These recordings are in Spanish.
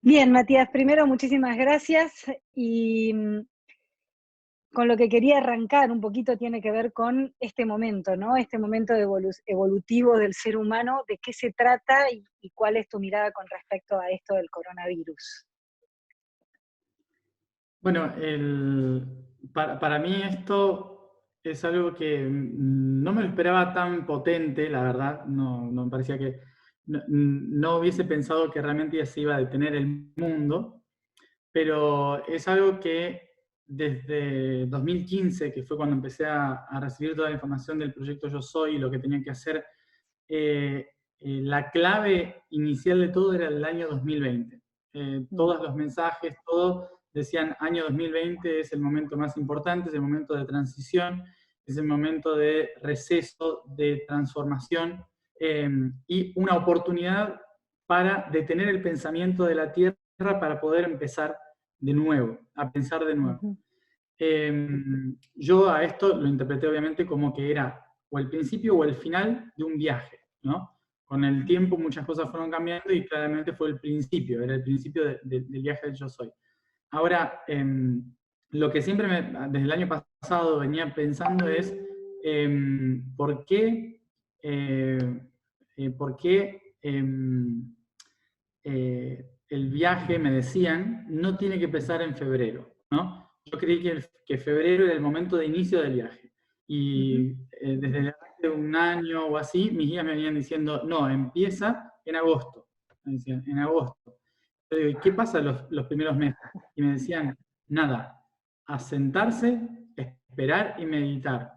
Bien, Matías, primero muchísimas gracias y con lo que quería arrancar un poquito tiene que ver con este momento, ¿no? Este momento evolutivo del ser humano, de qué se trata y cuál es tu mirada con respecto a esto del coronavirus. Bueno, para mí esto es algo que no me lo esperaba tan potente, la verdad. No me parecía que no hubiese pensado que realmente se iba a detener el mundo, pero es algo que desde 2015, que fue cuando empecé a recibir toda la información del proyecto Yo Soy y lo que tenía que hacer, la clave inicial de todo era el año 2020. Mm, Todos los mensajes, todo decían año 2020 es el momento más importante, es el momento de transición, es el momento de receso, de transformación y una oportunidad para detener el pensamiento de la Tierra para poder empezar de nuevo, a pensar de nuevo. ujú, Yo a esto lo interpreté obviamente como que era o el principio o el final de un viaje, ¿no? Con el tiempo muchas cosas fueron cambiando y claramente fue el principio, era el principio del viaje del Yo Soy. Ahora, lo que siempre desde el año pasado venía pensando es por qué, eh, por qué el viaje, me decían, no tiene que empezar en febrero, ¿no? Yo creí que febrero era el momento de inicio del viaje. ujú. Y desde hace un año o así, mis guías me venían diciendo, no, empieza en agosto. Me decían, en agosto. Yo digo, ¿qué pasa los primeros meses? Y me decían, nada, a sentarse, esperar y meditar.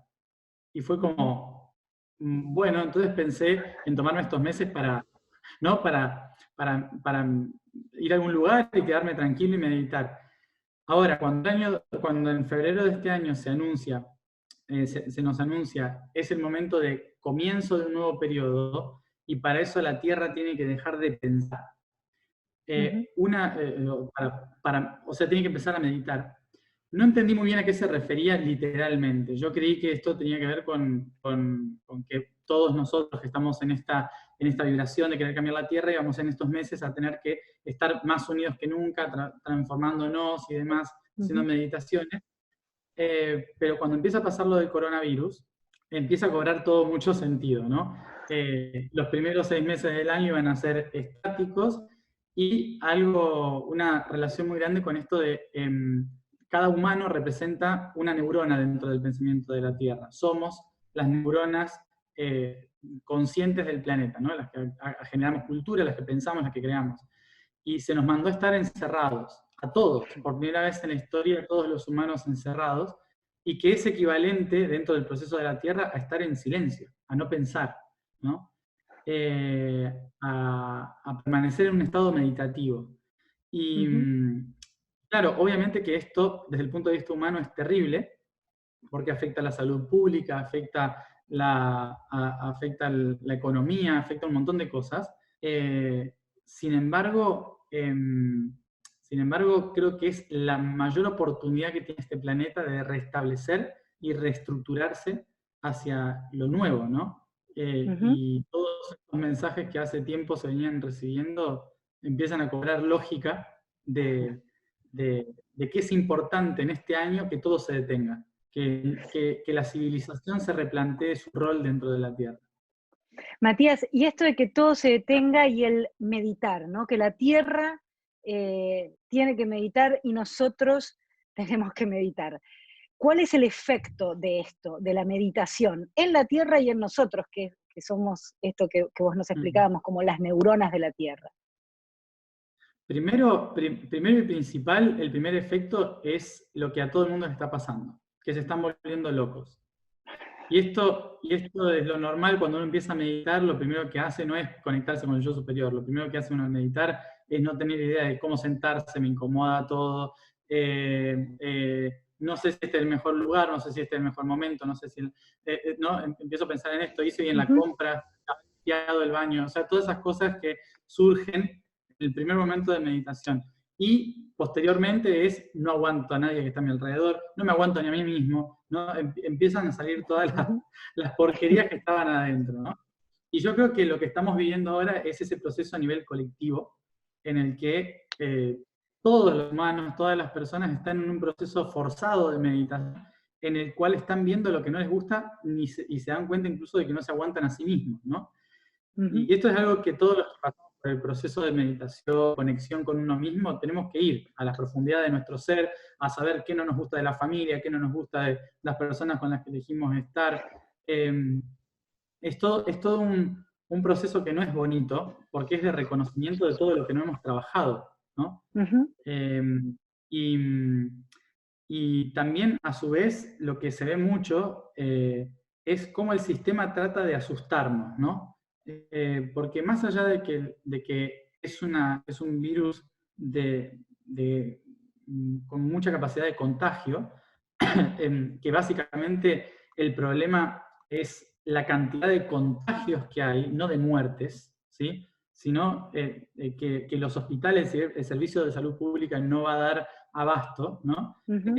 Y fue Ujú. como, bueno, entonces pensé en tomarme estos meses para, ¿no? Para ir a algún lugar y quedarme tranquilo y meditar. Ahora, cuando en febrero de este año se nos anuncia, es el momento de comienzo de un nuevo periodo y para eso la Tierra tiene que dejar de pensar. Ujú. O sea, tiene que empezar a meditar. No entendí muy bien a qué se refería literalmente. Yo creí que esto tenía que ver con que todos nosotros que estamos en esta vibración de querer cambiar la Tierra íbamos en estos meses a tener que estar más unidos que nunca, transformándonos y demás, haciendo Ujú. meditaciones. Pero cuando empieza a pasar lo del coronavirus, empieza a cobrar todo mucho sentido, ¿no? Los primeros 6 meses del año iban a ser estáticos y una relación muy grande con esto de cada humano representa una neurona dentro del pensamiento de la Tierra. Somos las neuronas conscientes del planeta, ¿no? Las que generamos cultura, las que pensamos, las que creamos. Y se nos mandó a estar encerrados, a todos, por primera vez en la historia, todos los humanos encerrados, y que es equivalente dentro del proceso de la Tierra a estar en silencio, a no pensar, ¿no? A permanecer en un estado meditativo. Y Ujú. claro, obviamente que esto, desde el punto de vista humano, es terrible, porque afecta la salud pública, afecta la economía, afecta un montón de cosas. Sin embargo, creo que es la mayor oportunidad que tiene este planeta de restablecer y reestructurarse hacia lo nuevo, ¿no? Ujú. Y todos estos mensajes que hace tiempo se venían recibiendo empiezan a cobrar lógica de que es importante en este año que todo se detenga, que la civilización se replantee su rol dentro de la Tierra. Matías, y esto de que todo se detenga y el meditar, ¿no? Que la tierra tiene que meditar y nosotros tenemos que meditar. ¿Cuál es el efecto de esto, de la meditación, en la tierra y en nosotros, que somos esto que vos nos Mm. explicábamos como las neuronas de la tierra? Primero y principal, el primer efecto es lo que a todo el mundo le está pasando, que se están volviendo locos. Y esto es lo normal cuando uno empieza a meditar, lo primero que hace no es conectarse con el yo superior, lo primero que hace uno al meditar es no tener idea de cómo sentarse, me incomoda todo, no sé si este es el mejor lugar, no sé si este es el mejor momento, no sé si... no, empiezo a pensar en esto, hice bien la Ujú. compra, he limpiado el baño, o sea, todas esas cosas que surgen en el primer momento de meditación. Y posteriormente es, no aguanto a nadie que está a mi alrededor, no me aguanto ni a mí mismo, ¿no? Empiezan a salir todas Ujú. las porquerías que estaban adentro, ¿no? Y yo creo que lo que estamos viviendo ahora es ese proceso a nivel colectivo, en el que todos los humanos, todas las personas están en un proceso forzado de meditación en el cual están viendo lo que no les gusta y se dan cuenta incluso de que no se aguantan a sí mismos, ¿no? Ujú, Y esto es algo que todos los que pasamos por el proceso de meditación, conexión con uno mismo, tenemos que ir a la profundidad de nuestro ser, a saber qué no nos gusta de la familia, qué no nos gusta de las personas con las que elegimos estar. Es todo un proceso que no es bonito, porque es de reconocimiento de todo lo que no hemos trabajado, ¿no? ujú, Eh, y, y también, a su vez, lo que se ve mucho es cómo el sistema trata de asustarnos, ¿no? Porque más allá de que es un virus con mucha capacidad de contagio, que básicamente el problema es la cantidad de contagios que hay, no de muertes, ¿sí? Sino que los hospitales y el servicio de salud pública no va a dar abasto, ¿no? ujú.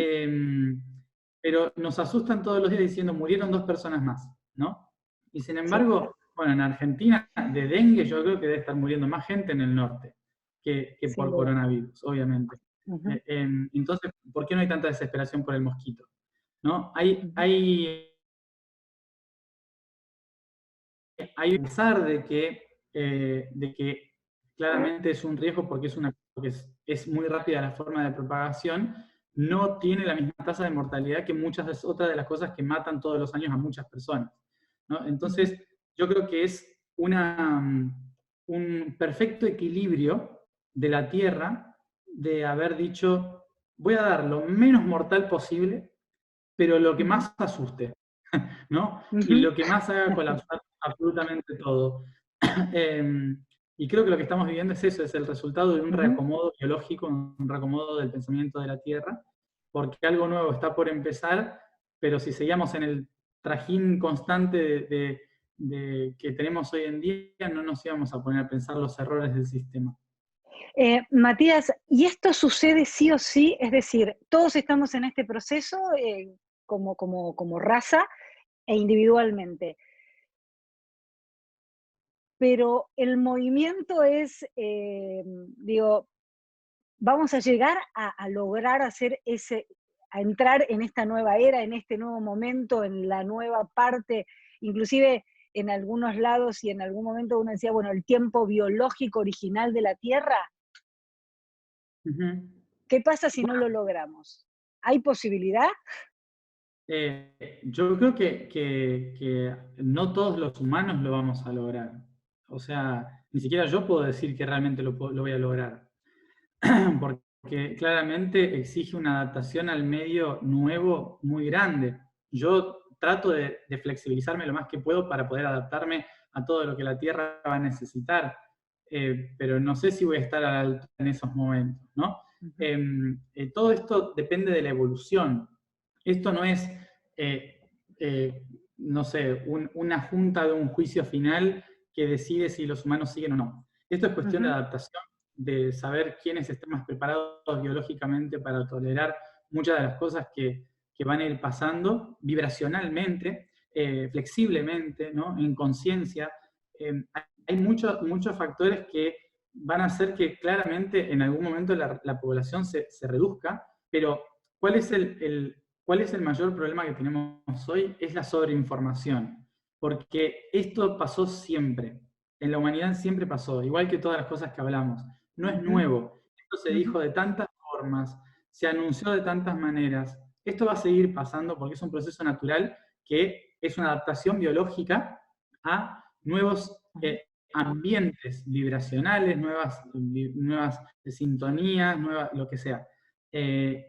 Pero nos asustan todos los días diciendo murieron 2 personas más, ¿no? Y sin Sí, embargo, bueno, en Argentina de dengue yo creo que debe estar muriendo más gente en el norte que sin por duda. coronavirus, obviamente. Ujú, Entonces, ¿por qué no hay tanta desesperación por el mosquito? ¿No? ujú, Hay a pesar de que claramente es un riesgo porque es muy rápida la forma de propagación, no tiene la misma tasa de mortalidad que muchas otras de las cosas que matan todos los años a muchas personas, ¿no? ujú. Entonces, yo creo que es un perfecto equilibrio de la Tierra de haber dicho, voy a dar lo menos mortal posible, pero lo que Ujú, más asuste, ¿no? Y ujú, lo que más haga colapsar absolutamente todo. Y creo que lo que estamos viviendo es eso, es el resultado de un ujú. reacomodo biológico, un reacomodo del pensamiento de la Tierra, porque algo nuevo está por empezar, pero si seguíamos en el trajín constante de que tenemos hoy en día, no nos íbamos a poner a pensar los errores del sistema. Matías, ¿y esto sucede sí o sí? Es decir, todos estamos en este proceso como raza e individualmente, pero el movimiento es, digo, vamos a llegar a lograr hacer a entrar en esta nueva era, en este nuevo momento, en la nueva parte, inclusive en algunos lados y en algún momento uno decía, bueno, el tiempo biológico original de la Tierra. Ujú. ¿Qué pasa si no lo logramos? ¿Hay posibilidad? Yo creo que no todos los humanos lo vamos a lograr. O sea, ni siquiera yo puedo decir que realmente lo voy a lograr. Porque claramente exige una adaptación al medio nuevo muy grande. Yo trato de flexibilizarme lo más que puedo para poder adaptarme a todo lo que la Tierra va a necesitar, pero no sé si voy a estar a la altura en esos momentos, ¿no? Ujú, Todo esto depende de la evolución. Esto no es, eh, no sé, una junta de un juicio final que decide si los humanos siguen o no. Esto es cuestión de ujú, adaptación, de saber quiénes están más preparados biológicamente para tolerar muchas de las cosas que van a ir pasando vibracionalmente, flexiblemente, ¿no? En conciencia. Hay muchos factores que van a hacer que claramente en algún momento la población se reduzca, pero ¿cuál es cuál es el mayor problema que tenemos hoy? Es la sobreinformación, porque esto pasó siempre. En la humanidad siempre pasó, igual que todas las cosas que hablamos. No es ujú, nuevo. Esto se ujú. dijo de tantas formas, se anunció de tantas maneras. Esto va a seguir pasando porque es un proceso natural que es una adaptación biológica a nuevos Ajá, ambientes vibracionales, nuevas sintonías, lo que sea.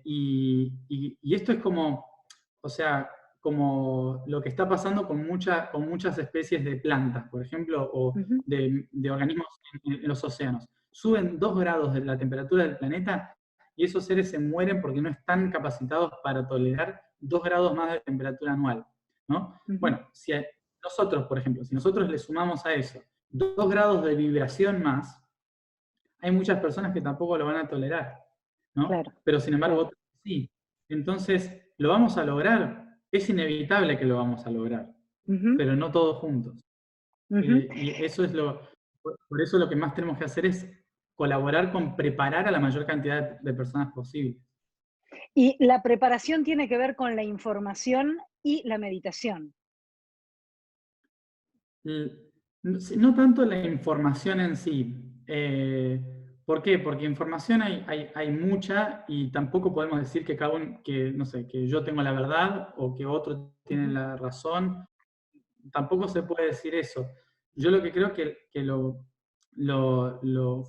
Y esto es como, o sea, como lo que está pasando con muchas especies de plantas, por ejemplo, o ujú. de organismos en los océanos. Suben 2 grados de la temperatura del planeta y esos seres se mueren porque no están capacitados para tolerar 2 grados más de temperatura anual, ¿no? Ujú, Bueno, si nosotros, por ejemplo, si nosotros le sumamos a eso 2 grados de vibración más, hay muchas personas que tampoco lo van a tolerar, ¿no? claro, Pero sin embargo, claro. otros sí. Entonces, ¿lo vamos a lograr? Es inevitable que lo vamos a lograr, Ujú, pero no todos juntos. ujú. Y eso es por eso lo que más tenemos que hacer es colaborar con preparar a la mayor cantidad de personas posible. Y la preparación tiene que ver con la información y la meditación. No tanto la información en sí. ¿Por qué? Porque información hay mucha y tampoco podemos decir que cada uno, que, no sé, que yo tengo la verdad o que otro tiene Ujú, la razón. Tampoco se puede decir eso. Yo lo que creo que lo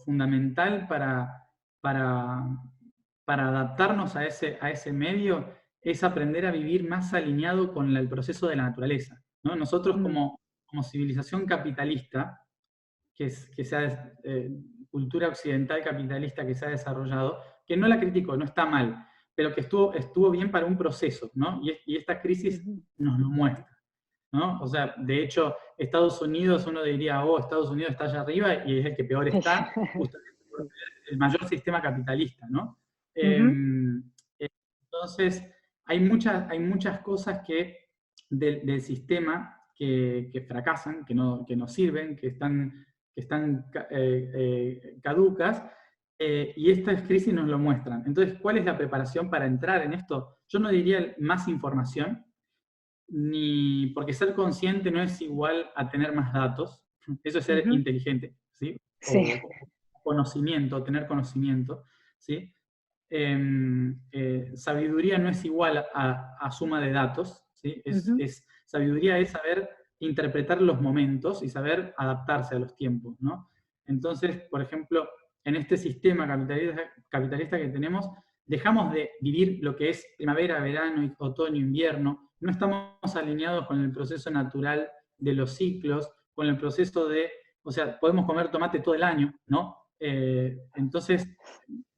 fundamental para, para adaptarnos a ese medio es aprender a vivir más alineado con el proceso de la naturaleza, ¿no? Nosotros mm, como civilización capitalista, que cultura occidental capitalista que se ha desarrollado, que no la critico, no está mal, pero que estuvo bien para un proceso, ¿no? Y esta crisis ujú. nos lo muestra, ¿no? O sea, de hecho, Estados Unidos, uno diría, oh, Estados Unidos está allá arriba y es el que peor está, justamente por Sí. tener el mayor sistema capitalista, ¿no? Ujú, Entonces, hay muchas cosas del sistema que fracasan, que no sirven, que están caducas, y estas crisis nos lo muestran. Entonces, ¿cuál es la preparación para entrar en esto? Yo no diría más información, ni porque ser consciente no es igual a tener más datos, eso es ser ujú. inteligente, ¿sí? Sí, O conocimiento, tener conocimiento, ¿sí? Sabiduría no es igual a suma de datos, ¿sí? ujú, Sabiduría es saber interpretar los momentos y saber adaptarse a los tiempos, ¿no? Entonces, por ejemplo, en este sistema capitalista que tenemos, dejamos de vivir lo que es primavera, verano, otoño, invierno, no estamos alineados con el proceso natural de los ciclos, con el proceso o sea, podemos comer tomate todo el año, ¿no? Entonces,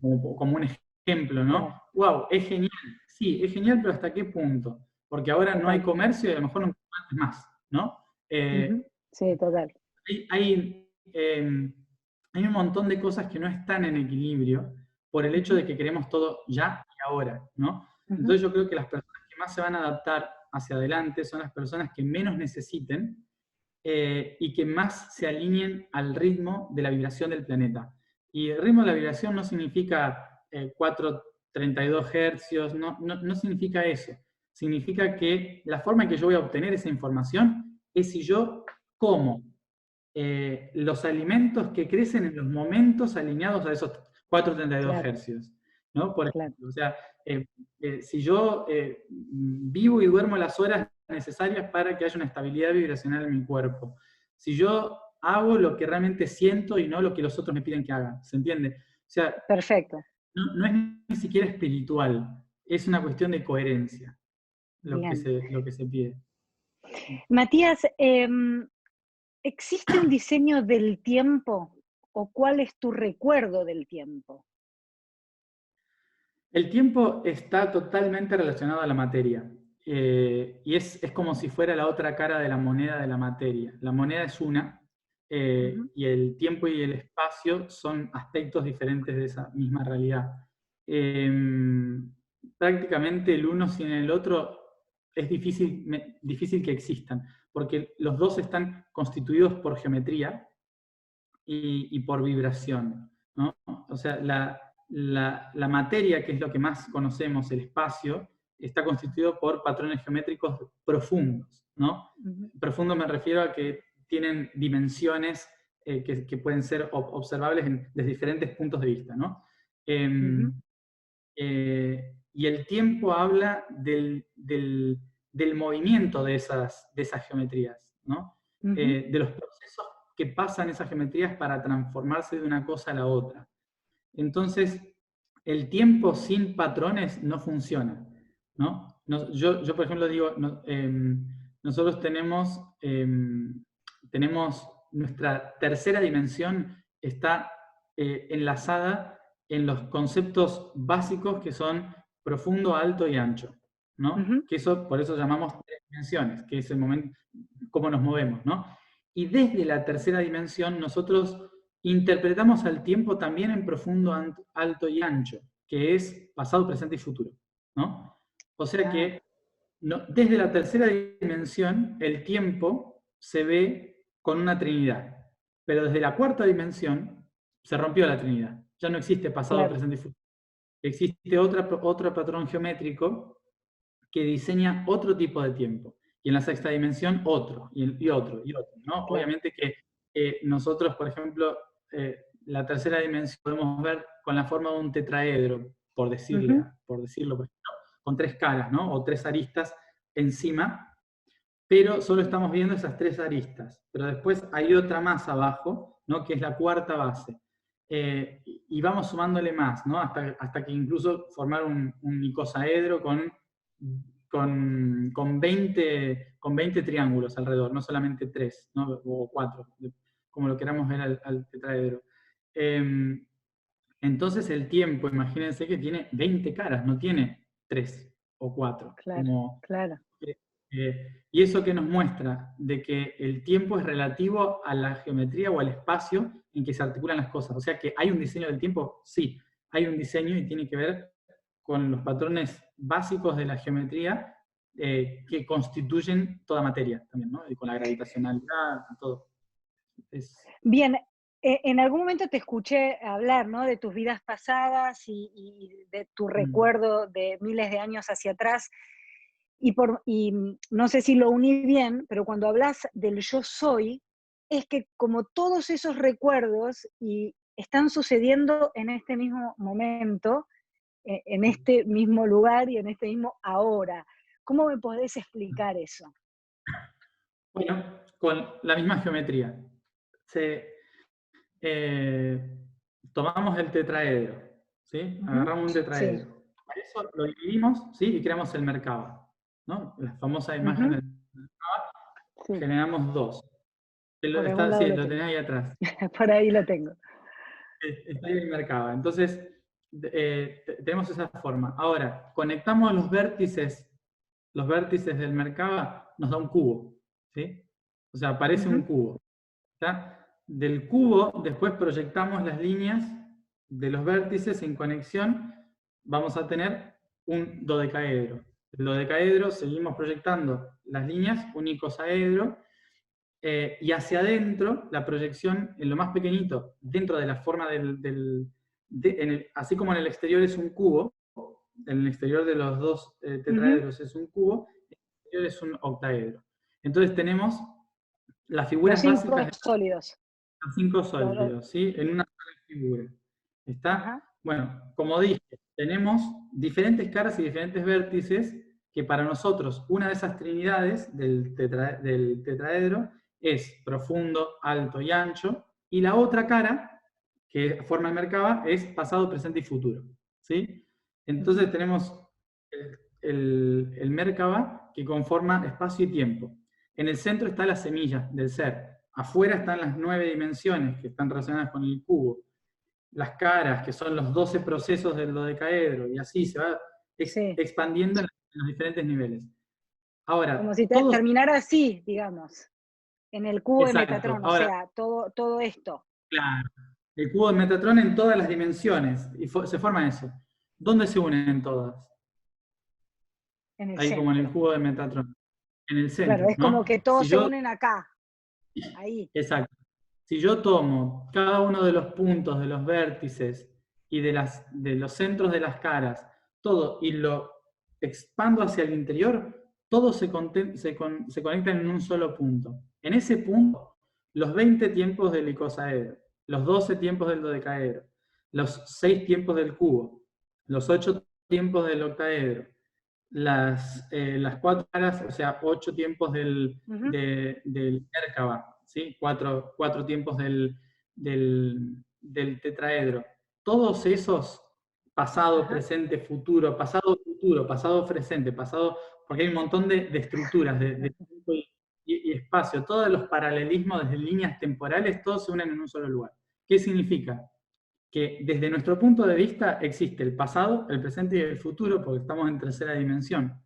como un ejemplo, ¿no? claro, Wow, es genial. Sí, es genial, pero ¿hasta qué punto? Porque ahora no hay totalmente. comercio y a lo mejor no hay más, ¿no? Ujú, Eh, sí, total. hay, hay, eh, hay un montón de cosas que no están en equilibrio por el hecho Ujú, de que queremos todo ya y ahora, ¿no? ujú, Entonces yo creo que las personas que más se van a adaptar hacia adelante son las personas que menos necesiten y que más se alineen al ritmo de la vibración del planeta. Y el ritmo de la vibración no significa 432 hercios, no significa eso. Significa que la forma en que yo voy a obtener esa información es si yo como los alimentos que crecen en los momentos alineados a esos 432 claro, hercios, ¿no? Por claro. ejemplo, o sea, si yo vivo y duermo las horas necesarias para que haya una estabilidad vibracional en mi cuerpo, si yo hago lo que realmente siento y no lo que los otros me piden que haga, ¿se entiende? O sea, Perfecto. no es ni siquiera espiritual, es una cuestión de coherencia Bien. lo que se pide. Matías, ¿existe un diseño del tiempo o cuál es tu recuerdo del tiempo? El tiempo está totalmente relacionado a la materia. Y es como si fuera la otra cara de la moneda de la materia. La moneda es una, Ujú, y el tiempo y el espacio son aspectos diferentes de esa misma realidad. Eh, Prácticamente el uno sin el otro es difícil que existan, porque los dos están constituidos por geometría y por vibración, ¿no? O sea, la materia, que es lo que más conocemos, el espacio, está constituido por patrones geométricos profundos, ¿no? ujú, Profundo me refiero a que tienen dimensiones que pueden ser observables desde diferentes puntos de vista, ¿no? ujú, Em, y el tiempo habla del movimiento de esas geometrías, ¿no? ujú, De los procesos que pasan esas geometrías para transformarse de una cosa a la otra. Entonces, el tiempo sin patrones no funciona, ¿no? Yo por ejemplo, digo, nosotros tenemos nuestra tercera dimensión está enlazada en los conceptos básicos que son profundo, alto y ancho, ¿no? ujú, Que eso, por eso llamamos tres dimensiones, que es el momento, cómo nos movemos, ¿no? Y desde la tercera dimensión nosotros interpretamos al tiempo también en profundo, alto y ancho, que es pasado, presente y futuro, ¿no? O sea ah, que desde la tercera dimensión el tiempo se ve con una trinidad, pero desde la cuarta dimensión, se rompió la Trinidad. Ya no existe pasado, claro. presente y futuro. Existe otro patrón geométrico que diseña otro tipo de tiempo. Y en la sexta dimensión otro, y otro, y otro, ¿no? Claro. Obviamente que nosotros, por ejemplo, la tercera dimensión podemos ver con la forma de un tetraedro, Ujú. por decirlo, por ejemplo, con tres caras, ¿no? O tres aristas encima, pero solo estamos viendo esas tres aristas. Pero después hay otra más abajo, ¿no? Que es la cuarta base. Y vamos sumándole más, ¿no? Hasta que incluso formar un icosaedro con 20 triángulos alrededor, no solamente 3, ¿no? O 4, como lo queramos ver al tetraedro. Entonces el tiempo, imagínense que tiene 20 caras, no tiene 3 o 4, Claro, como claro. y eso que nos muestra de que el tiempo es relativo a la geometría o al espacio en que se articulan las cosas. O sea que hay un diseño del tiempo, sí, hay un diseño y tiene que ver con los patrones básicos de la geometría que constituyen toda materia también, ¿no? Y con la gravitacionalidad, todo. Es, Bien, en algún momento te escuché hablar, ¿no? De tus vidas pasadas y de tu mm, recuerdo de miles de años hacia atrás. No sé si lo uní bien, pero cuando hablas del yo soy, es que como todos esos recuerdos y están sucediendo en este mismo momento, en este mismo lugar y en este mismo ahora. ¿Cómo me podés explicar eso? bueno, con la misma geometría. Se, eh, tomamos el tetraedro, ¿sí? Ujú. Agarramos un Sí, tetraedro. Para eso lo dividimos, ¿sí? Y creamos el Merkaba, ¿no? La famosa imagen ujú, del sí, generamos dos. por algún lado Sí, lo lo tengo. tenés ahí atrás. Por ahí lo tengo. Está ahí el Merkaba. Entonces, tenemos esa forma. Ahora, conectamos los vértices del Merkaba, nos da un cubo, ¿sí? O sea, aparece un Ujú, cubo. ¿Está? Del cubo, después proyectamos las líneas de los vértices en conexión, vamos a tener un dodecaedro. El dodecaedro, seguimos proyectando las líneas, un icosaedro, y hacia adentro, la proyección en lo más pequeñito, dentro de la forma así como en el exterior es un cubo, en el exterior de los dos ujú. tetraedros es un cubo, en el exterior es un octaedro. Entonces tenemos las Los figuras cinco básicas de sólidos. los cinco Lo- lo- sólidos, ¿sí? En una sola figura. ¿Está? ajá, Bueno, como dije, tenemos diferentes caras y diferentes vértices que para nosotros una de esas trinidades del tetraedro es profundo, alto y ancho, y la otra cara que forma el Merkaba es pasado, presente y futuro. ¿Sí? ujú, Entonces tenemos el Merkaba que conforma espacio y tiempo. En el centro está la semilla del ser. Afuera están las 9 dimensiones que están relacionadas con el cubo. Las caras, que son los 12 procesos del dodecaedro, y así se va sí, expandiendo en los diferentes niveles. como Ahora, si todos, terminara así, digamos, en el cubo de exacto, Metatron, o ahora, sea, todo esto claro, el cubo de Metatron en todas las dimensiones, y se forma eso. ¿Dónde se unen todas? en el Ahí como en el centro. cubo de Metatron, en el Claro, centro, es como ¿no? que Si todos se yo, unen acá, ahí. exacto, si yo tomo cada uno de los puntos de los vértices y de los centros de las caras, todo, y lo expando hacia el interior, todo se conecta en un solo punto. En ese punto, los 20 tiempos del icosaedro, los 12 tiempos del dodecaedro, los 6 tiempos del cubo, los 8 tiempos del octaedro, las 4 caras, o sea, 8 tiempos Ujú, del Merkaba, ¿sí? 4 tiempos del tetraedro. Todos esos, pasado, ajá, presente, futuro, pasado, presente, pasado, porque hay un montón de estructuras de tiempo y espacio, todos los paralelismos desde líneas temporales, todos se unen en un solo lugar. ¿Qué significa? Que desde nuestro punto de vista existe el pasado, el presente y el futuro, porque estamos en tercera dimensión.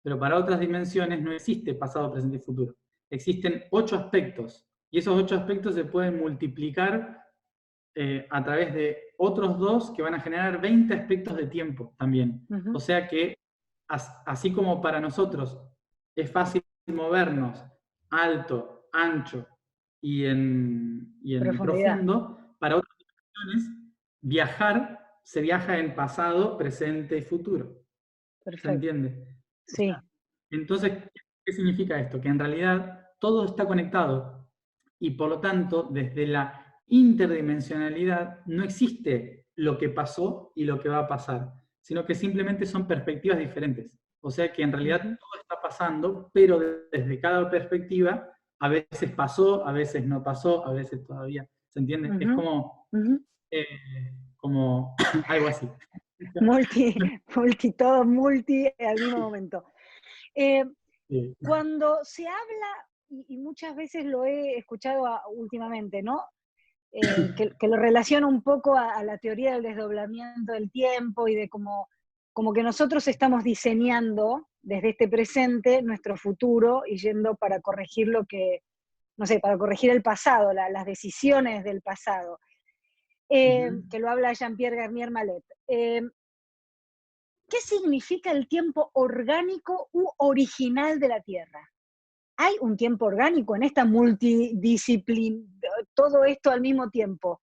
Pero para otras dimensiones no existe pasado, presente y futuro. Existen 8 aspectos, y esos 8 aspectos se pueden multiplicar a través de otros 2 que van a generar 20 aspectos de tiempo también. O ujú, sea que, así como para nosotros es fácil movernos alto, ancho y en profundidad. profundo, para otros viajar, se viaja en pasado, presente y futuro. ¿Se Perfecto. entiende? O Sí. sea, entonces, ¿qué significa esto? Que en realidad todo está conectado y por lo tanto, desde la interdimensionalidad no existe lo que pasó y lo que va a pasar, sino que simplemente son perspectivas diferentes. O sea que en realidad todo está pasando, pero desde cada perspectiva, a veces pasó, a veces no pasó, a veces todavía. ¿Se entiende? Es eh, como algo así. Multi al mismo momento. Eh, Sí. Cuando se habla, y muchas veces lo he escuchado últimamente, ¿no? Que lo relaciona un poco a la teoría del desdoblamiento del tiempo y de como que nosotros estamos diseñando desde este presente nuestro futuro y yendo para corregir lo que, no sé, para corregir el pasado, las decisiones del pasado, que lo habla Jean-Pierre Garnier Mallet. ¿Qué significa el tiempo orgánico u original de la Tierra? ¿Hay un tiempo orgánico en esta multidisciplina, todo esto al mismo tiempo?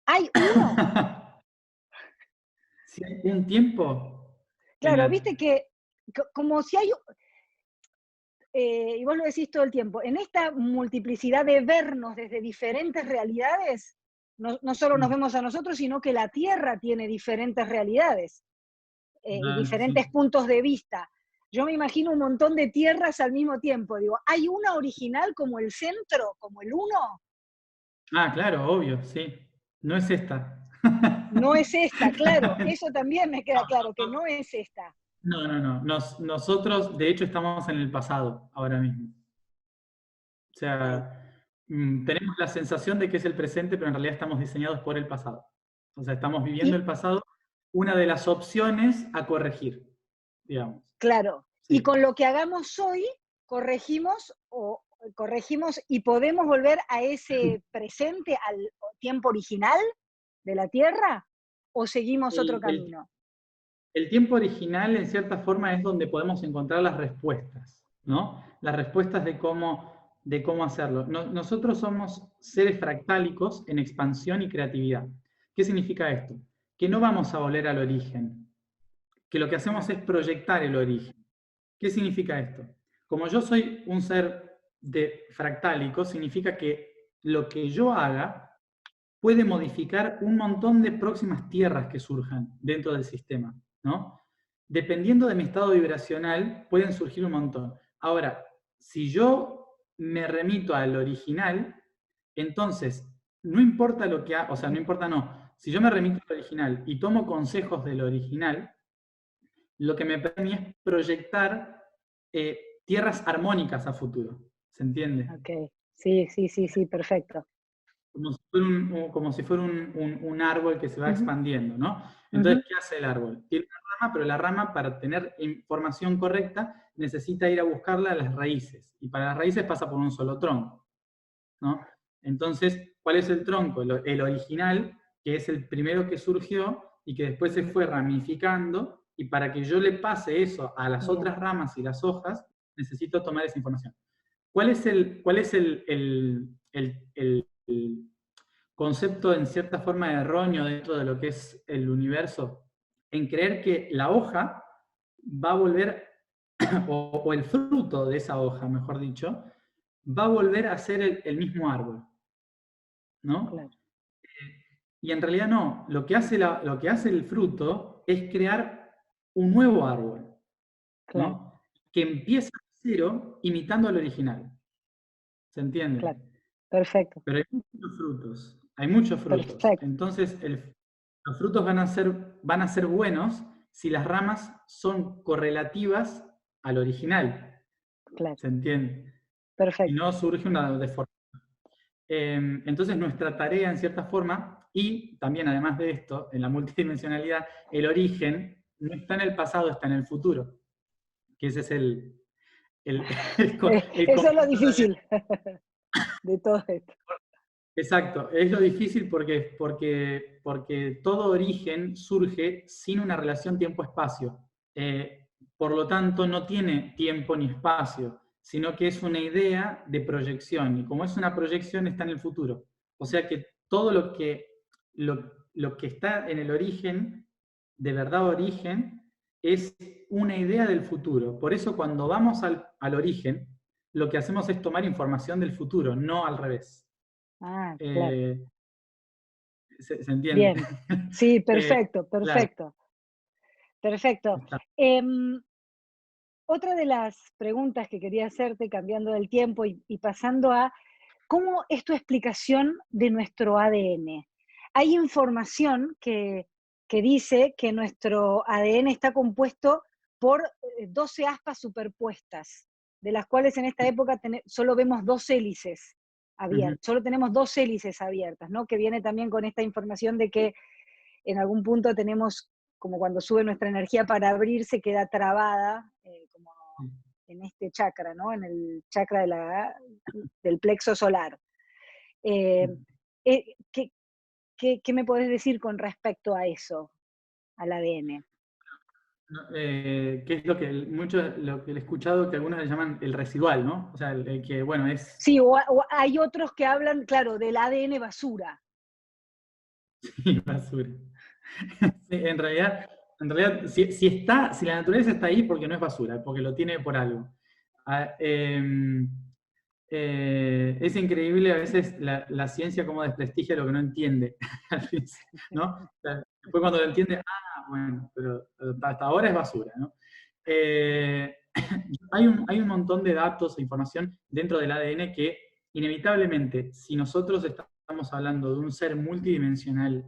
¿Hay uno? Si hay un tiempo en Claro, la... viste que como si hay, y vos lo decís todo el tiempo, en esta multiplicidad de vernos desde diferentes realidades, no solo nos vemos a nosotros, sino que la Tierra tiene diferentes realidades y Ah, diferentes sí. puntos de vista. Yo me imagino un montón de tierras al mismo tiempo. Digo, ¿hay una original como el centro, como el uno? Ah, claro, obvio, sí. No es esta. No es esta, claro. Eso también me queda claro, que no es esta. No, no, no. Nosotros, de hecho, estamos en el pasado ahora mismo. O Ok. sea, tenemos la sensación de que es el presente, pero en realidad estamos diseñados por el pasado. O sea, estamos viviendo Y el pasado, una de las opciones a corregir, digamos. claro, y Sí. con lo que hagamos hoy, corregimos y podemos volver a ese presente, al tiempo original de la Tierra, o seguimos otro El, el- camino. el tiempo original, en cierta forma, es donde podemos encontrar las respuestas, ¿no? Las respuestas de cómo hacerlo. Nosotros somos seres fractálicos en expansión y creatividad. ¿Qué significa esto? Que no vamos a volver al origen, que lo que hacemos Claro, es proyectar el origen. ¿Qué significa esto? Como yo soy un ser fractálico, significa que lo que yo haga puede modificar un montón de próximas tierras que surjan dentro del sistema, ¿no? Dependiendo de mi estado vibracional, pueden surgir un montón. Ahora, si yo me remito al original, entonces, no importa lo que haga, o sea, no importa no, si yo me remito al original y tomo consejos del original, lo que me permite es proyectar tierras armónicas a futuro, ¿se entiende? ok. Sí, sí, sí, sí, perfecto. Como si fuera un árbol que se va Ujú, expandiendo, ¿no? ujú. Entonces, ¿qué hace el árbol? Tiene una rama, pero la rama, para tener información correcta, necesita ir a buscarla a las raíces. Y para las raíces pasa por un solo tronco, ¿no? Entonces, ¿cuál es el tronco? El original, que es el primero que surgió y que después se fue ramificando, y para que yo le pase eso a las Bien. otras ramas y las hojas, necesito tomar esa información. ¿Cuál es el concepto en cierta forma erróneo dentro de lo que es el universo? En creer que la hoja va a volver, o el fruto de esa hoja, mejor dicho, va a volver a ser el mismo árbol, ¿no? Claro, Y en realidad no, lo que hace el fruto es crear un nuevo árbol, claro, ¿no? Que empieza de cero imitando al original, ¿se entiende? claro. Perfecto, Pero hay muchos frutos, hay muchos frutos. perfecto. Entonces, los frutos van a ser buenos si las ramas son correlativas al original, Claro, ¿se entiende? Y perfecto. no surge una deformación. Entonces, nuestra tarea, en cierta forma, y también además de esto, en la multidimensionalidad, el origen no está en el pasado, está en el futuro, que ese es el, el Eso es lo concepto también. difícil de todo esto. Exacto, es lo difícil porque todo origen surge sin una relación tiempo-espacio. Por lo tanto, no tiene tiempo ni espacio, sino que es una idea de proyección. Y como es una proyección, está en el futuro. O sea que todo lo que está en el origen, de verdad origen, es una idea del futuro. Por eso cuando vamos al origen, lo que hacemos es tomar información del futuro, no al revés. Ah, claro. Eh, ¿se entiende? Bien. Sí, Eh, perfecto, claro, perfecto, perfecto. está. Em, Otra de las preguntas que quería hacerte, cambiando del tiempo y pasando a, ¿cómo es tu explicación de nuestro ADN? Hay información que dice que nuestro ADN está compuesto por 12 aspas superpuestas, de las cuales en esta época solo vemos dos hélices Ujú. abiertas, solo tenemos dos hélices abiertas, ¿no? Que viene también con esta información de que en algún punto tenemos, como cuando sube nuestra energía para abrirse, queda trabada, como en este chakra, ¿no? En el chakra del plexo solar. Eh, ¿qué, qué me podés decir con respecto a eso, al ADN? No, que es lo que he escuchado que algunos le llaman el residual, ¿no? O sea, el que, bueno, es Sí, o hay otros que hablan, claro, del ADN basura. basura. Sí, si la naturaleza está ahí, porque no es basura, porque lo tiene por algo. Ah, es increíble a veces la ciencia cómo desprestigia lo que no entiende, ¿no? O sea, después cuando lo entiende, bueno, pero hasta ahora es basura, ¿no? Eh, hay un montón de datos e información dentro del ADN que inevitablemente, si nosotros estamos hablando de un ser multidimensional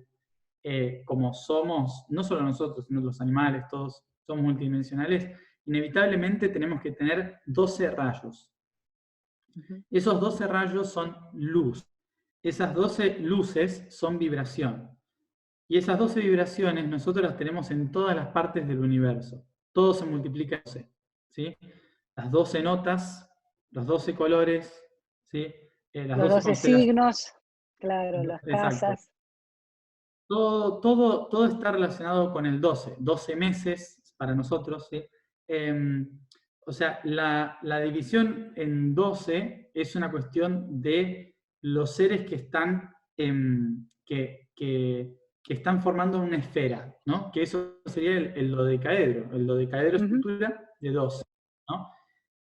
como somos, no solo nosotros, sino los animales, todos somos multidimensionales, inevitablemente tenemos que tener 12 rayos. Ujú, Esos 12 rayos son luz. Esas 12 luces son vibración. Y esas 12 vibraciones nosotros las tenemos en todas las partes del universo. Todo se multiplica en 12. ¿Sí? Las 12 notas, los 12 colores, ¿sí? Las los 12 12 constelaciones. signos, claro, las Exacto. casas. Todo está relacionado con el 12, 12 meses para nosotros, ¿sí? O sea, la división en 12 es una cuestión de los seres que están, que están formando una esfera, ¿no? Que eso sería el dodecaedro. El dodecaedro es Ujú, estructura de 12, ¿no?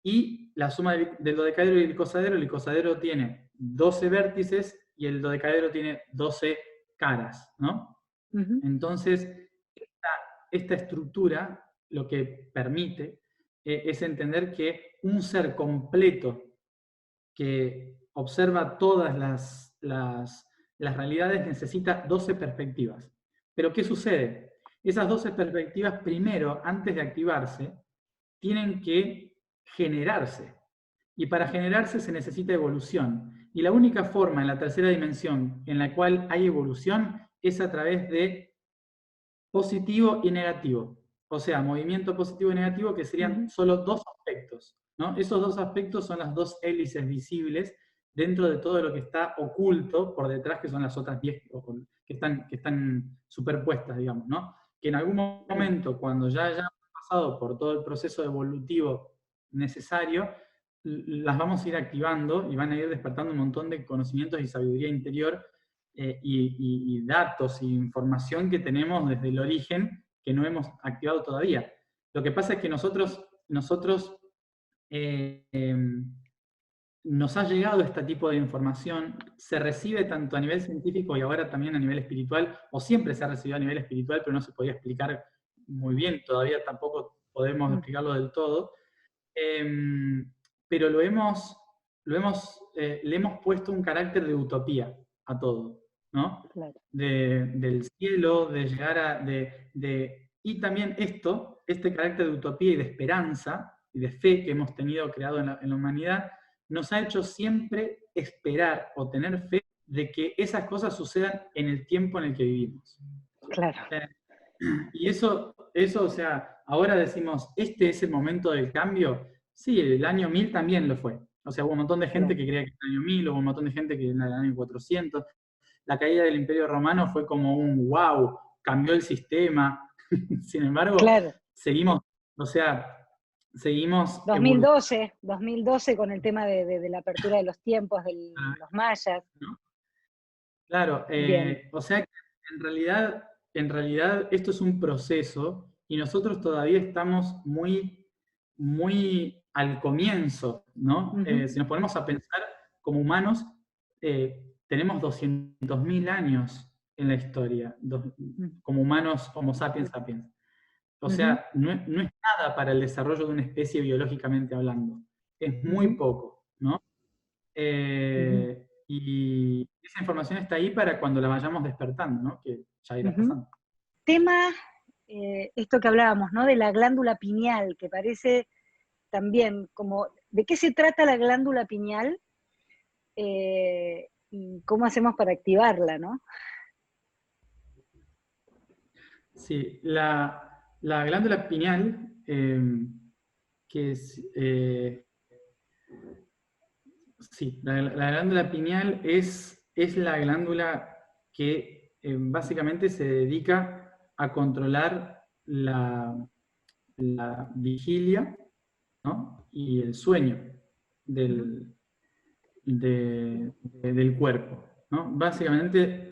Y la suma del dodecaedro y el icosaedro tiene 12 vértices y el dodecaedro tiene 12 caras, ¿no? ujú, Entonces, esta estructura lo que permite es entender que un ser completo que observa todas las realidades necesita 12 perspectivas. Pero ¿qué sucede? Esas 12 perspectivas, primero, antes de activarse, tienen que generarse. Y para generarse se necesita evolución. Y la única forma en la tercera dimensión en la cual hay evolución es a través de positivo y negativo. O sea, movimiento positivo y negativo que serían ujú, solo dos aspectos, ¿no? Esos dos aspectos son las dos hélices visibles dentro de todo lo que está oculto por detrás, que son las otras 10 que están superpuestas, digamos, ¿no? Que en algún claro. momento, cuando ya hayamos pasado por todo el proceso evolutivo necesario, las vamos a ir activando y van a ir despertando un montón de conocimientos y sabiduría interior y datos e información que tenemos desde el origen que no hemos activado todavía. Lo que pasa es que nosotros nos ha llegado este tipo de información, se recibe tanto a nivel científico y ahora también a nivel espiritual, o siempre se ha recibido a nivel espiritual, pero no se podía explicar muy bien, todavía tampoco podemos Mm, explicarlo del todo, pero le hemos puesto un carácter de utopía a todo, ¿no? claro. Del cielo, de llegar y también este carácter de utopía y de esperanza y de fe que hemos tenido creado en la humanidad, nos ha hecho siempre esperar o tener fe de que esas cosas sucedan en el tiempo en el que vivimos. Claro. Eh, y o sea, ahora decimos, este es el momento del cambio. Sí, el año 1000 también lo fue. O sea, hubo un montón de gente Claro. que creía que el año 1000, hubo un montón de gente que en el año 400. La caída del Imperio Romano fue como un wow, cambió el sistema. Sin embargo, Claro. seguimos, o sea, seguimos 2012, 2012 con el tema de la apertura de los tiempos de evolucionando, los mayas. ¿no? Claro, Bien. o sea que en realidad esto es un proceso y nosotros todavía estamos muy al comienzo, ¿no? Ujú, Si nos ponemos a pensar como humanos, tenemos 200.000 años en la historia, ujú, como humanos Homo sapiens sapiens. O ujú, sea, no es nada para el desarrollo de una especie biológicamente hablando. Es muy ujú, poco, ¿no? ujú, Y esa información está ahí para cuando la vayamos despertando, ¿no? Que ya irá ujú. pasando. Tema, esto que hablábamos, ¿no? De la glándula pineal, que parece también como, ¿de qué se trata la glándula pineal? Y cómo hacemos para activarla, ¿no? Sí, la glándula pineal, que es, sí, la glándula pineal es la glándula que básicamente se dedica a controlar la vigilia, ¿no? Y el sueño Ujú, del, del cuerpo, ¿no? Básicamente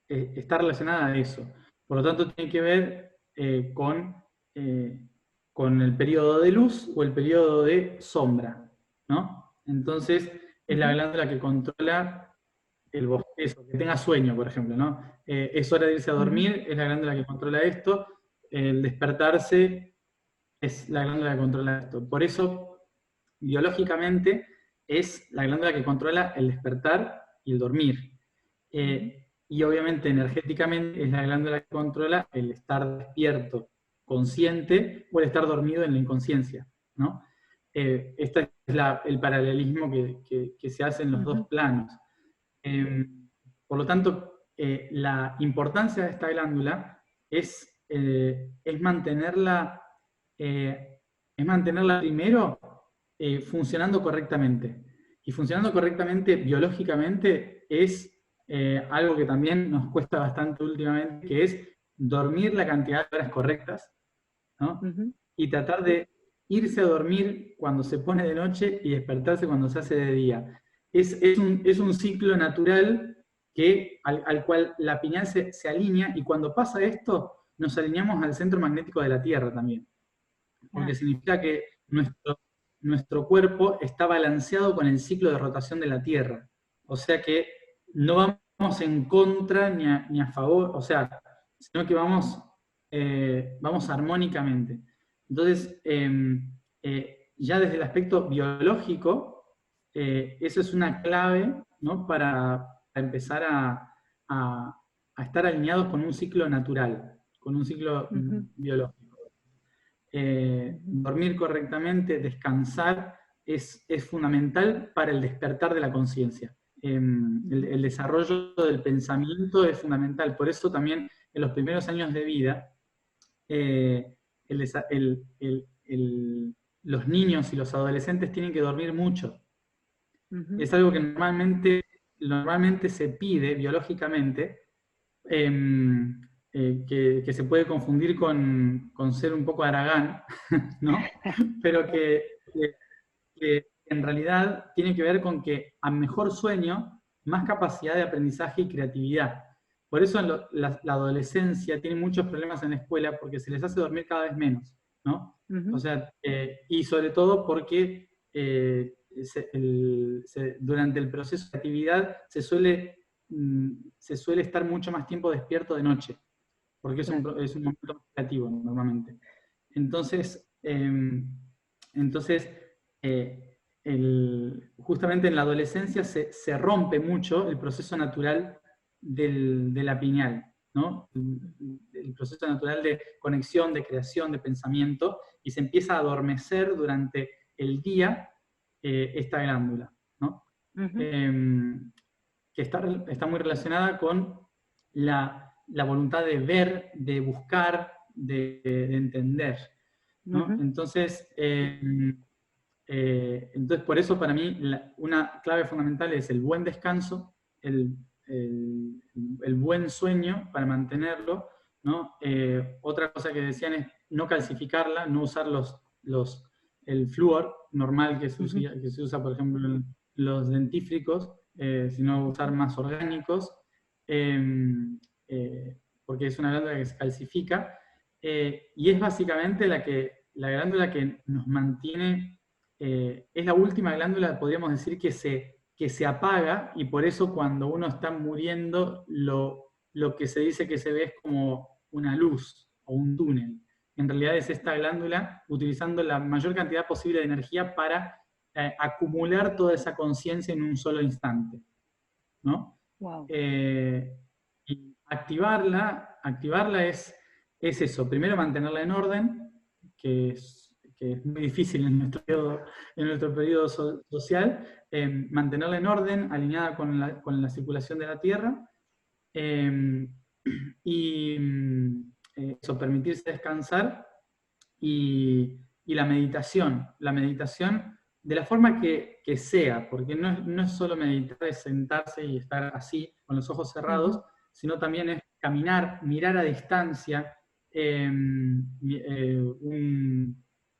está relacionada a eso. Por lo tanto, tiene que ver eh, con el periodo de luz o el periodo de sombra, ¿no? Entonces, es la ujú, glándula que controla el bostezo, que tenga sueño, por ejemplo, ¿no? Es hora de irse a ujú, dormir, es la glándula que controla esto, el despertarse es la glándula que controla esto. Por eso, biológicamente, es la glándula que controla el despertar y el dormir. ujú, Y obviamente, energéticamente, es la glándula que controla el estar despierto, consciente, o el estar dormido en la inconsciencia, ¿no? Este es el paralelismo que se hace en los dos ujú, planos. Eh, por lo tanto, la importancia de esta glándula es mantenerla, eh, es mantenerla primero funcionando correctamente. Y funcionando correctamente biológicamente es algo que también nos cuesta bastante últimamente, que es dormir la cantidad de horas correctas, ¿no? ujú. Y tratar de irse a dormir cuando se pone de noche y despertarse cuando se hace de día. Es un ciclo natural al cual la pineal se alinea y cuando pasa esto nos alineamos al centro magnético de la Tierra también, porque Ah, significa que nuestro cuerpo está balanceado con el ciclo de rotación de la Tierra. O sea que no vamos en contra ni a favor, o sea, sino que vamos armónicamente. Entonces, ya desde el aspecto biológico, eso es una clave, ¿no? Para empezar a- a estar alineados con un ciclo natural, con un ciclo ujú, biológico. ujú. Dormir correctamente, descansar, es fundamental para el despertar de la conciencia. Ujú, El desarrollo del pensamiento es fundamental. Por eso también en los primeros años de vida, eh, el desa- los niños y los adolescentes tienen que dormir mucho. ujú. Es algo que normalmente se pide biológicamente, em, que se puede confundir con ser un poco haragán, ¿no? Pero que en realidad tiene que ver con que a mejor sueño, más capacidad de aprendizaje y creatividad. Por eso la adolescencia tiene muchos problemas en la escuela porque se les hace dormir cada vez menos, ¿no? O Ujú, sea, y sobre todo porque durante el proceso de actividad se suele estar mucho más tiempo despierto de noche, porque claro. es un momento más creativo normalmente. Entonces, entonces justamente en la adolescencia se rompe mucho el proceso natural de la pineal, ¿no? El proceso natural de conexión, de creación, de pensamiento, y se empieza a adormecer durante el día esta glándula, ¿no? Ujú, Que está muy relacionada con la voluntad de ver, de buscar, de entender, ¿no? ujú, Entonces, por eso para mí una clave fundamental es el buen descanso, el, el- el buen sueño para mantenerlo, ¿no? Otra cosa que decían es no calcificarla, no usar el flúor normal ujú, que se usa, por ejemplo, en los dentífricos, sino usar ujú, más orgánicos. porque es una glándula que se calcifica, y es básicamente la glándula que nos mantiene, es la última glándula, podríamos decir, que se apaga, y por eso cuando uno está muriendo, lo que se dice que se ve es como una luz o un túnel. En realidad es esta glándula utilizando la mayor cantidad posible de energía para acumular toda esa conciencia en un solo instante, ¿no? Wow. Y activarla es eso. Primero mantenerla en orden, que es muy difícil en nuestro periodo social. Mantenerla en orden, alineada con la circulación de la Tierra. Y eso, permitirse descansar. Y la meditación de la forma que sea, porque no es solo meditar, es sentarse y estar así, con los ojos cerrados, sino también es caminar, mirar a distancia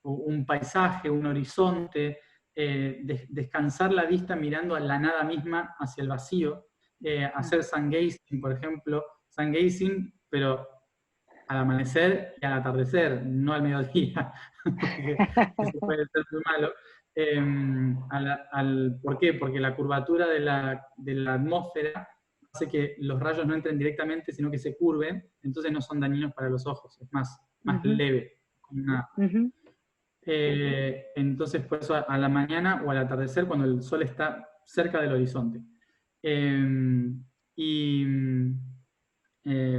un paisaje, un horizonte, descansar la vista mirando a la nada misma hacia el vacío, hacer sun gazing, por ejemplo, sun gazing, pero al amanecer y al atardecer, no al mediodía, porque eso puede ser muy malo. ¿Por qué? Porque la curvatura de la atmósfera hace que los rayos no entren directamente, sino que se curven, entonces no son dañinos para los ojos, es más leve. Entonces, por eso a la mañana o al atardecer, cuando el sol está cerca del horizonte.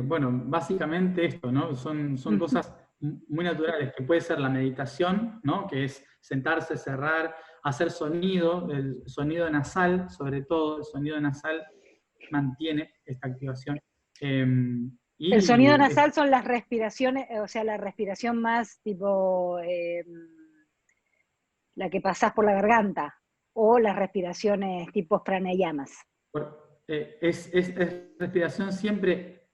Bueno, básicamente esto, ¿no? Son cosas muy naturales, que puede ser la meditación, ¿no? Que es sentarse, cerrar, hacer sonido, el sonido nasal, sobre todo, el sonido nasal mantiene esta activación. El sonido nasal son las respiraciones, o sea, la respiración más tipo la que pasás por la garganta, o las respiraciones tipo pranayamas. Es respiración siempre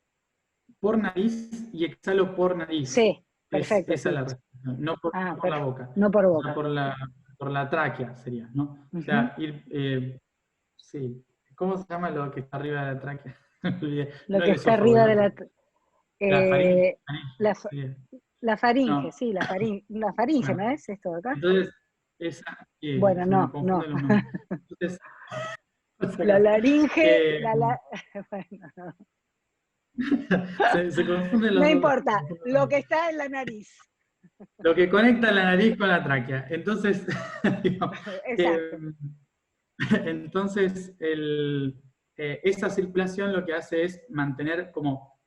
por nariz y exhalo por nariz. Sí, perfecto. Esa Sí. es la respiración, no por la boca. No por boca. Por la tráquea sería, ¿no? O sea, sí. ¿Cómo se llama lo que está arriba de la tráquea? Lo que está arriba de la... la faringe. La faringe, No. sí, la faringe, Bueno, ¿no es esto de acá? entonces, esa, Bueno, se me no. confunden los nombres. Entonces, La laringe, bueno, no. se confunden los No nombres. importa, lo que está en la nariz. Lo que conecta la nariz con la tráquea. Entonces, digo, Exacto. entonces esa circulación lo que hace es mantener como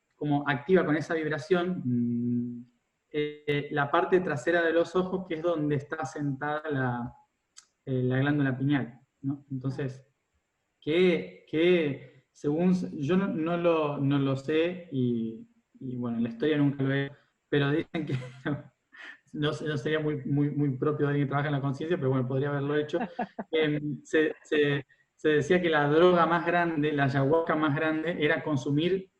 activa con esa vibración la parte trasera de los ojos, que es donde está sentada la glándula pineal, ¿no? Entonces, que según, yo no lo sé, y bueno, en la historia nunca lo he, pero dicen que no sería muy propio de alguien que trabaja en la conciencia, pero bueno, podría haberlo hecho. Se decía que la droga más grande, la ayahuasca más grande, era consumir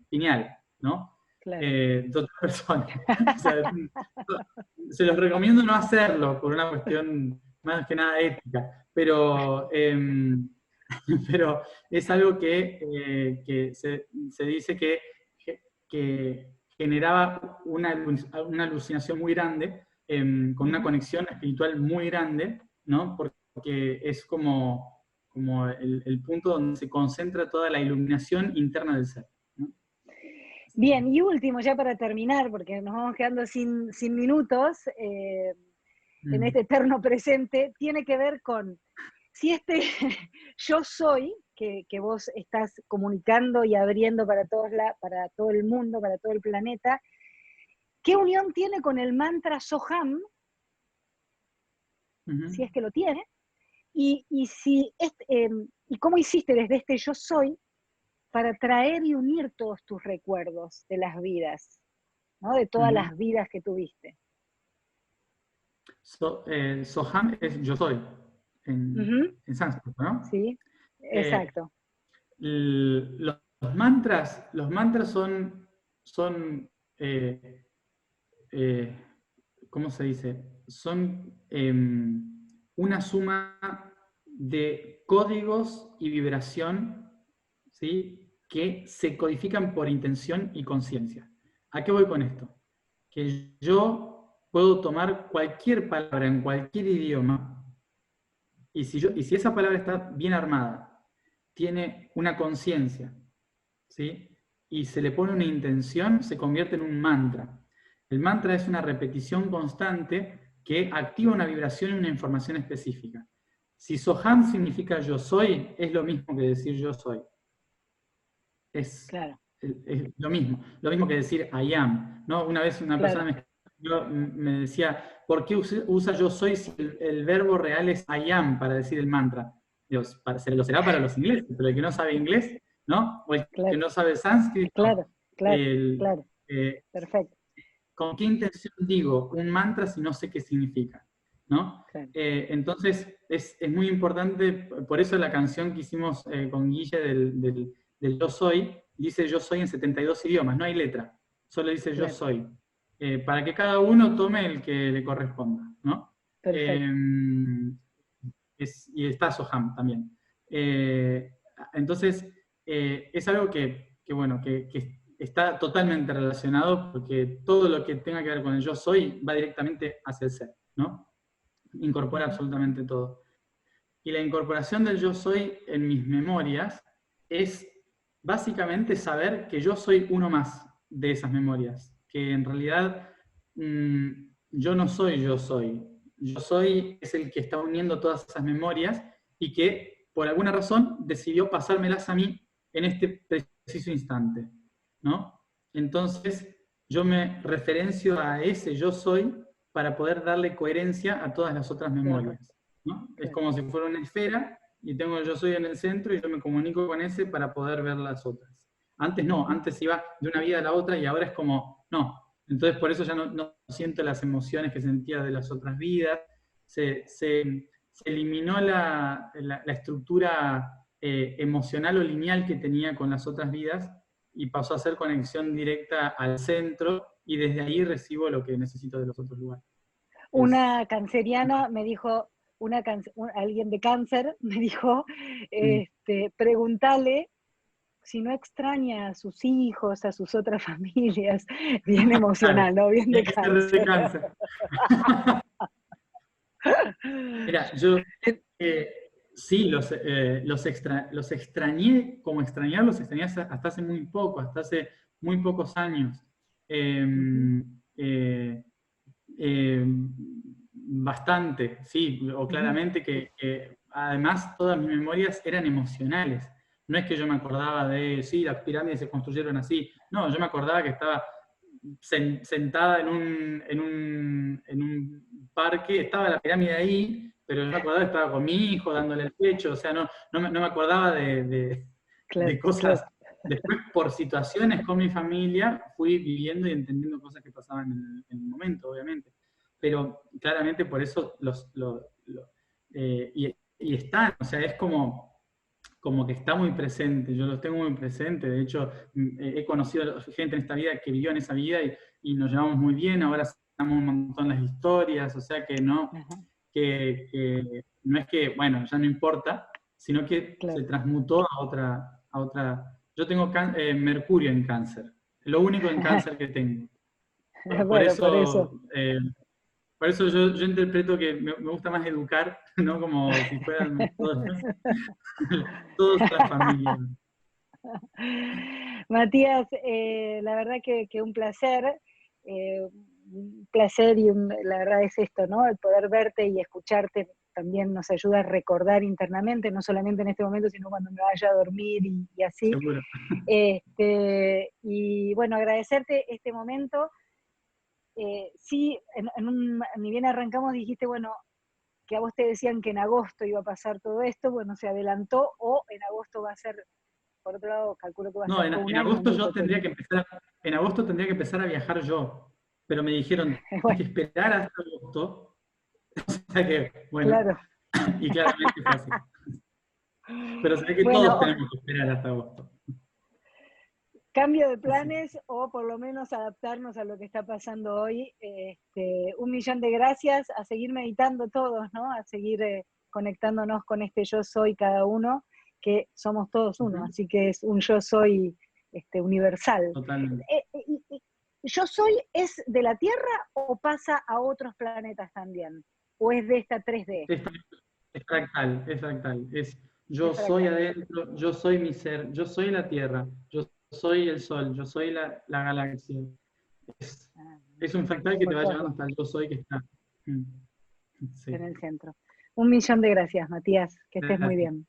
pineal, ¿no? Claro. De otras personas. O sea, se los recomiendo no hacerlo por una cuestión más que nada ética, pero es algo que se dice que generaba una alucinación muy grande, con una conexión espiritual muy grande, ¿no? Porque es como el punto donde se concentra toda la iluminación interna del ser, ¿no? Bien, y último, ya para terminar, porque nos vamos quedando sin minutos, en este eterno presente, tiene que ver con si este yo soy, que vos estás comunicando y abriendo para para todo el mundo, para todo el planeta, ¿qué unión tiene con el mantra Soham, si es que lo tiene? Y cómo hiciste desde este yo soy para traer y unir todos tus recuerdos de las vidas, ¿no? De todas las vidas que tuviste. Soham es yo soy, en sánscrito, ¿no? Sí, exacto. Los mantras son ¿cómo se dice? Son una suma de códigos y vibración, ¿sí? que se codifican por intención y conciencia. ¿A qué voy con esto? Que yo puedo tomar cualquier palabra en cualquier idioma, y si esa palabra está bien armada, tiene una conciencia, ¿sí? Y se le pone una intención, se convierte en un mantra. El mantra es una repetición constante que activa una vibración y una información específica. Si Soham significa yo soy, es lo mismo que decir yo soy. Es, Claro, es lo mismo que decir I am, ¿no? Una vez una claro, persona me decía, ¿por qué usa yo soy si el verbo real es I am para decir el mantra? Digo, lo será para los ingleses, pero el que no sabe inglés, ¿no? O el que claro, no sabe sánscrito, claro, claro, el, claro, eh, perfecto, ¿con qué intención digo un mantra si no sé qué significa? ¿No? claro. Entonces, es muy importante, por eso la canción que hicimos con Guille del Yo Soy, dice Yo Soy en 72 idiomas, no hay letra, solo dice Yo Claro, Soy, para que cada uno tome el que le corresponda, ¿no? perfecto. Y está Soham también. Entonces, es algo bueno, que está totalmente relacionado porque todo lo que tenga que ver con el yo soy va directamente hacia el ser, ¿no? Incorpora Ujú. absolutamente todo. Y la incorporación del yo soy en mis memorias es básicamente saber que yo soy uno más de esas memorias, que en realidad yo no soy yo soy. Yo soy es el que está uniendo todas esas memorias y que por alguna razón decidió pasármelas a mí en este preciso instante, ¿no? Entonces yo me referencio a ese yo soy para poder darle coherencia a todas las otras Claro, memorias, ¿no? Es claro. como si fuera una esfera y tengo el yo soy en el centro y yo me comunico con ese para poder ver las otras. Antes no, Ujú. antes iba de una vida a la otra y ahora es como, no. Entonces por eso ya no siento las emociones que sentía de las otras vidas. Se eliminó la estructura emocional o lineal que tenía con las otras vidas y pasó a ser conexión directa al centro y desde ahí recibo lo que necesito de los otros lugares. Es, Una canceriana me dijo, alguien de cáncer me dijo, mm, pregúntale si no extraña a sus hijos, a sus otras familias, bien claro, emocional, ¿no? Bien de tiene que ser de cáncer. cáncer. Mira, yo eh, sí, los extrañé, como extrañar, los extrañé hasta hace muy poco, hasta hace muy pocos años. Eh, Ujú, eh, eh, Bastante, sí, o ujú, claramente que además todas mis memorias eran emocionales. No es que yo me acordaba de, sí, las pirámides se construyeron así. No, yo me acordaba que estaba sentada en un parque, estaba la pirámide ahí, pero yo me acordaba que estaba con mi hijo dándole el pecho, o sea, no me acordaba de claro, cosas. claro, Después, por situaciones con mi familia, fui viviendo y entendiendo cosas que pasaban en el momento, obviamente. Pero claramente por eso y están, o sea, es como que está muy presente, yo los tengo muy presente, de hecho he conocido gente en esta vida que vivió en esa vida y nos llevamos muy bien, ahora sabemos un montón las historias, o sea que ajá, que no es que, bueno, ya no importa, sino que se claro. transmutó a otra. Yo tengo Mercurio en cáncer, lo único en cáncer que tengo. Por Bueno, por eso. eso, por eso yo interpreto que me gusta más educar, ¿no? Como si fueran todos la familia. Matías, la verdad que un placer y la verdad es esto, ¿no? El poder verte y escucharte también nos ayuda a recordar internamente, no solamente en este momento, sino cuando me vaya a dormir y así. Seguro. Y bueno, agradecerte este momento. Sí, ni bien arrancamos, dijiste, bueno, que a vos te decían que en agosto iba a pasar todo esto, bueno, se adelantó o en agosto va a ser, por otro lado, calculo que va a No, ser en, todo un en año agosto muy yo tendría que potente. empezar, en agosto tendría que empezar a viajar yo, pero me dijeron, tienes Bueno, que esperar hasta agosto, o sea que, bueno, claro. y claramente fue así. Pero se ve que todos Bueno, tenemos que esperar hasta agosto. cambio de Así. planes o por lo menos adaptarnos a lo que está pasando hoy. Un millón de gracias, a seguir meditando todos, ¿no? A seguir conectándonos con este yo soy cada uno, que somos todos uno, Ujú. así que es un yo soy universal. Totalmente. ¿Yo soy es de la Tierra o pasa a otros planetas también? ¿O es de esta 3D? Es, es fractal, es fractal. Es yo Es soy fractal. adentro, yo soy mi ser, yo soy la Tierra, yo soy el Sol, yo soy la galaxia. Es, Ah, es un fractal que te por va todos llevando lados, hasta el yo soy que está. Mm, en sí. el centro. Un millón de gracias, Matías. Que estés muy bien.